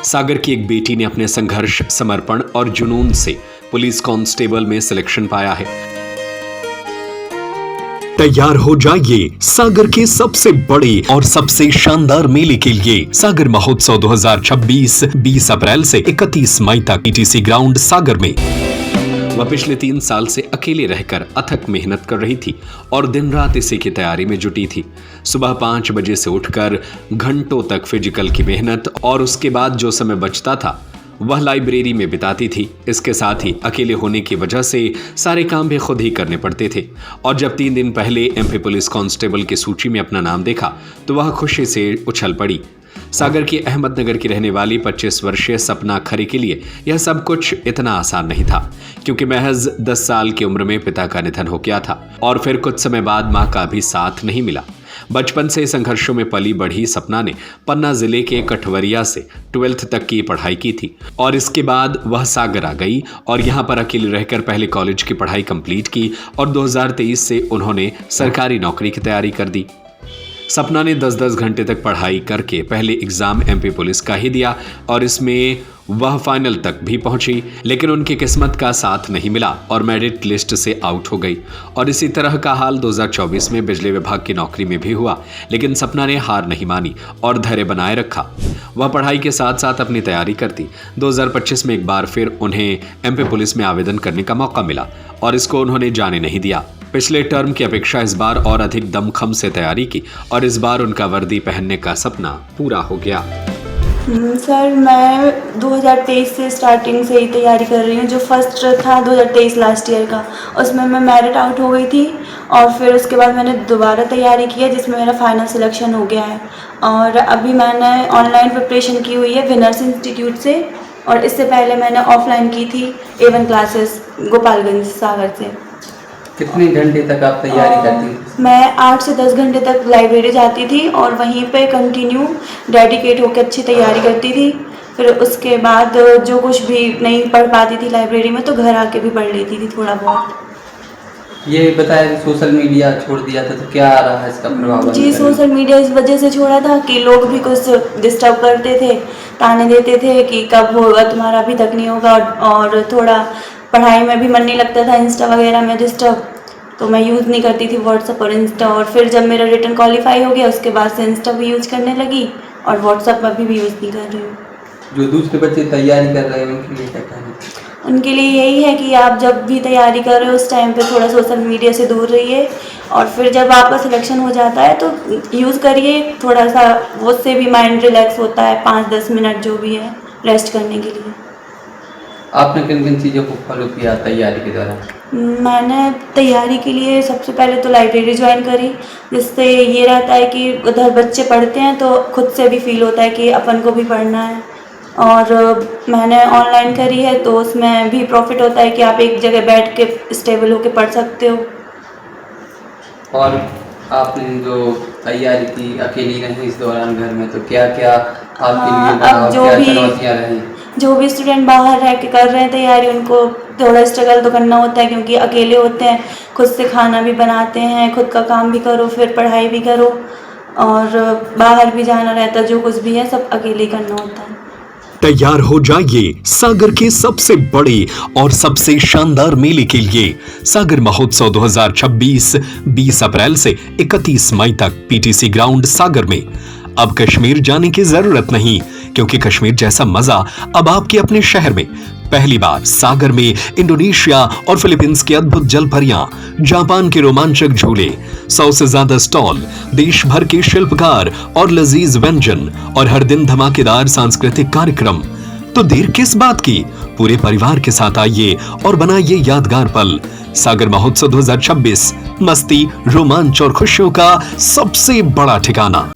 सागर की एक बेटी ने अपने संघर्ष, समर्पण और जुनून से पुलिस कांस्टेबल में सिलेक्शन पाया है। तैयार हो जाइए सागर के सबसे बड़े और सबसे शानदार मेले के लिए। सागर महोत्सव 2026 20 अप्रैल से 31 मई तक पीटीसी ग्राउंड सागर में। वह पिछले 3 साल से अकेले रहकर अथक मेहनत कर रही थी और दिन रात इसी की तैयारी में जुटी थी। सुबह 5 बजे से उठकर घंटों तक फिजिकल की मेहनत और उसके बाद जो समय बचता था वह लाइब्रेरी में बिताती थी। इसके साथ ही अकेले होने की वजह से सारे काम भी खुद ही करने पड़ते थे और जब 3 दिन पहले एमपी पुलिस कांस्टेबल की सूची में अपना नाम देखा तो वह खुशी से उछल पड़ी। सागर की अहमदनगर की रहने वाली 25 वर्षीय सपना खरे के लिए यह सब कुछ इतना आसान नहीं था, क्योंकि महज 10 साल की उम्र में पिता का निधन हो गया था और फिर कुछ समय बाद मां का भी साथ नहीं मिला। बचपन से संघर्षों में पली बढ़ी सपना ने पन्ना जिले के कठवरिया से 12th तक की पढ़ाई की थी और इसके बाद वह सागर आ गई और यहाँ पर अकेले रहकर पहले कॉलेज की पढ़ाई कंप्लीट की और 2023 से उन्होंने सरकारी नौकरी की तैयारी कर दी। सपना ने 10-10 घंटे तक पढ़ाई करके पहले एग्जाम एमपी पुलिस का ही दिया और इसमें वह फाइनल तक भी पहुंची, लेकिन उनकी किस्मत का साथ नहीं मिला और मेरिट लिस्ट से आउट हो गई। और इसी तरह का हाल 2024 में बिजली विभाग की नौकरी में भी हुआ, लेकिन सपना ने हार नहीं मानी और धैर्य बनाए रखा। वह पढ़ाई के साथ साथ अपनी तैयारी करती। 2025 में एक बार फिर उन्हें एमपी पुलिस में आवेदन करने का मौका मिला और इसको उन्होंने जाने नहीं दिया। पिछले टर्म की अपेक्षा इस बार और अधिक दमखम से तैयारी की और इस बार उनका वर्दी पहनने का सपना पूरा हो गया। सर, मैं 2023 से स्टार्टिंग से ही तैयारी कर रही हूँ। जो फर्स्ट था 2023 लास्ट ईयर का, उसमें मैं मेरिट आउट हो गई थी और फिर उसके बाद मैंने दोबारा तैयारी की है, जिसमें मेरा फाइनल सिलेक्शन हो गया है। और अभी मैंने ऑनलाइन प्रिपरेशन की हुई है विनर्स इंस्टीट्यूट से और इससे पहले मैंने ऑफलाइन की थी A1 क्लासेस गोपालगंज सागर से। कितने घंटे तक आप तैयारी करती थी? मैं 8 से 10 घंटे तक लाइब्रेरी जाती थी और वहीं पे कंटिन्यू डेडिकेट होकर अच्छी तैयारी करती थी। फिर उसके बाद जो कुछ भी नहीं पढ़ पाती थी लाइब्रेरी में तो घर आके भी पढ़ लेती थी थोड़ा बहुत। ये बताया सोशल मीडिया छोड़ दिया था तो क्या आ रहा है इसका प्रभाव? जी, सोशल मीडिया इस वजह से छोड़ा था कि लोग भी कुछ डिस्टर्ब करते थे, ताने देते थे कि कब होगा तुम्हारा, अभी तक नहीं होगा। और थोड़ा पढ़ाई में भी मन नहीं लगता था, इंस्टा वगैरह में डिस्टर्ब, तो मैं यूज़ नहीं करती थी व्हाट्सअप और इंस्टा। और फिर जब मेरा रिटर्न क्वालिफाई हो गया उसके बाद से इंस्टा भी यूज़ करने लगी और व्हाट्सअप अभी भी यूज़ नहीं कर रही हूँ। जो दूसरे बच्चे तैयारी कर रहे हैं उनके लिए क्या कहना? उनके लिए यही है कि आप जब भी तैयारी कर रहे हो उस टाइम पे थोड़ा सोशल मीडिया से दूर रहिए और फिर जब आपका सिलेक्शन हो जाता है तो यूज़ करिए थोड़ा सा, उससे भी माइंड रिलैक्स होता है 5-10 मिनट जो भी है रेस्ट करने के लिए। आपने किन किन चीज़ों को फॉलो किया तैयारी के दौरान? मैंने तैयारी के लिए सबसे पहले तो लाइब्रेरी ज्वाइन करी, जिससे ये रहता है कि उधर बच्चे पढ़ते हैं तो खुद से भी फील होता है कि अपन को भी पढ़ना है। और मैंने ऑनलाइन करी है तो उसमें भी प्रॉफिट होता है कि आप एक जगह बैठ के स्टेबल होकर पढ़ सकते हो। और आपने जो तैयारी की अकेली रही इस दौरान घर में, तो क्या क्या आपके लिए अब क्या चुनौतियाँ रही? जो भी स्टूडेंट बाहर रह के कर रहे हैं तैयारी, उनको थोड़ा स्ट्रगल तो करना होता है क्योंकि अकेले होते हैं, खुद से खाना भी बनाते हैं, खुद का काम भी करो, फिर पढ़ाई भी करो और बाहर भी जाना रहता है, जो कुछ भी है सब अकेले करना होता है। तैयार हो जाइए सागर के सबसे बड़े और सबसे शानदार मेले के लिए। सागर महोत्सव 2026 20 अप्रैल से 31 मई तक पीटीसी ग्राउंड सागर में। अब कश्मीर जाने की जरूरत नहीं, क्योंकि कश्मीर जैसा मजा अब आपके अपने शहर में। पहली बार सागर में इंडोनेशिया और फिलीपींस की अद्भुत जलपरियां, जापान के रोमांचक झूले, 100 से ज्यादा स्टॉल, देश भर के शिल्पकार और लजीज व्यंजन और हर दिन धमाकेदार सांस्कृतिक कार्यक्रम। तो देर किस बात की, पूरे परिवार के साथ आइए और बनाइए यादगार पल। सागर महोत्सव 2026 मस्ती, रोमांच और खुशियों का सबसे बड़ा ठिकाना।